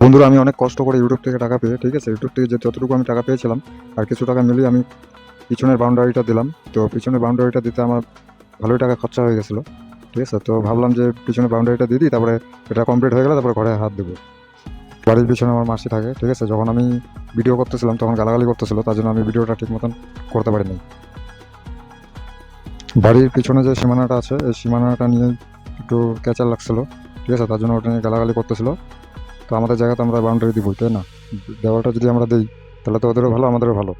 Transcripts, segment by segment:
বন্ধুরা, আমি অনেক কষ্ট করে ইউটিউব থেকে টাকা পেয়ে, ঠিক আছে, ইউটিউব থেকে যে যতটুকু আমি টাকা পেয়েছিলাম আর কিছু টাকা মিলিয়ে আমি পিছনের বাউন্ডারিটা দিলাম। তো পিছনের বাউন্ডারিটা দিতে আমার ভালোই টাকা খরচা হয়ে গেছিলো, ঠিক আছে। তো ভাবলাম যে পিছনের বাউন্ডারিটা দিয়ে দিই, তারপরে এটা কমপ্লিট হয়ে গেলে তারপরে ঘরে হাত দেবো। বাড়ির পিছনে আমার মাসি থাকে, ঠিক আছে। যখন আমি ভিডিও করতেছিলাম তখন গালাগালি করতেছিল, তার জন্য আমি ভিডিওটা ঠিক মতন করতে পারিনি। বাড়ির পিছনে যে সীমানাটা আছে এই সীমানাটা নিয়ে একটু ক্যাচাল লাগছিলো, ঠিক আছে, তার জন্য ওটা নিয়ে গালাগালি করতেছিল। তো আমাদের জায়গাতে আমরা বাউন্ডারি দিবই, তাই না? দেওয়ালটা যদি আমরা দিই তাহলে তো ওদেরও ভালো, আমাদেরও ভালো।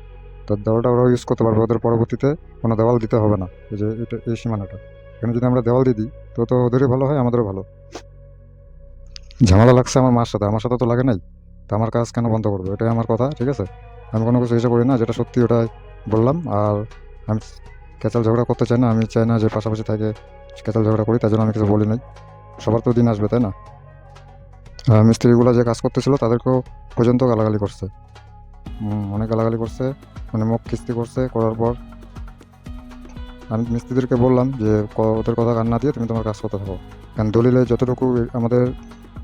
তো দেওয়ালটা ওরাও ইউজ করতে পারবে, ওদের পরবর্তীতে কোনো দেওয়াল দিতে হবে না। এই যে এটা এই সীমানাটা এখানে যদি আমরা দেওয়াল দিয়ে দিই তো ওদেরই ভালো হয়, আমাদেরও ভালো। ঝামেলা লাগছে আমার সাথে তো লাগে নাই। তো আমার কাজ কেন বন্ধ করবো? এটাই আমার কথা, ঠিক আছে। আমি কোনো কিছু হিসেবে করি না, যেটা সত্যি ওটাই বললাম। আর আমি ক্যাচাল ঝগড়া করতে চাই না, আমি চাই না যে পাশাপাশি থাকে ক্যাচাল ঝগড়া করি, তার জন্য আমি কিছু বলি নাই। সবার তো দিন আসবে, তাই না? মিস্ত্রিগুলো যে কাজ করতেছিল তাদেরকেও পর্যন্ত গালাগালি করছে, অনেক গালাগালি করছে, মানে মুখ খিস্তি করছে। করার পর আমি মিস্ত্রিদেরকে বললাম যে ওদের কথা কান না দিয়ে তুমি তোমার কাজ করতে থাকো। কারণ দলিলে যতটুকু আমাদের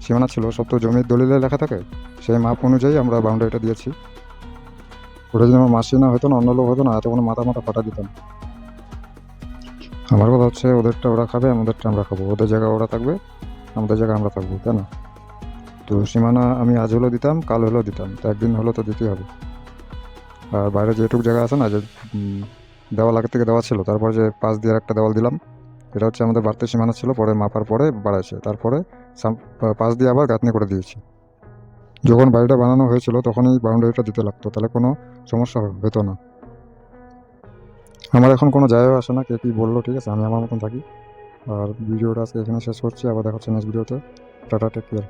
সীমানা ছিল সব তো জমির দলিলে লেখা থাকে, সেই মাপ অনুযায়ী আমরা বাউন্ডারিটা দিয়েছি। ওটা যদি আমার মাসি না হতো না, অন্য লোক হতো না, এত কোনো মাথা মাথা ফাটা দিতাম। আমার কথা হচ্ছে ওদেরটা ওরা খাবে, আমাদেরটা আমরা খাবো। ওদের জায়গায় ওরা থাকবে, আমাদের জায়গায় আমরা থাকবো, তাই না? তো সীমানা আমি আজ হলেও দিতাম, কাল হলেও দিতাম, তো একদিন হলেও তো দিতেই হবে। আর বাইরে যেটুকু জায়গা আছে না, যে দেওয়াল আগে থেকে দেওয়া ছিল, তারপর যে পাশ দিয়ে একটা দেওয়াল দিলাম, এটা হচ্ছে আমাদের বাড়তি সীমানা ছিল, পরে মাপার পরে বাড়াইছে, তারপরে পাশ দিয়ে আবার গাঁথনি করে দিয়েছি। যখন বাড়িটা বানানো হয়েছিল তখনই বাউন্ডারিটা দিতে লাগতো, তাহলে কোনো সমস্যা হতো না। আমার এখন কোনো যায় আসে না কে কী বললো, ঠিক আছে, আমি আমার মতন থাকি। আর ভিডিওটা আজকে এখানে শেষ করছি, আবার দেখা হচ্ছে নেক্সট ভিডিওতে। Tata, take care.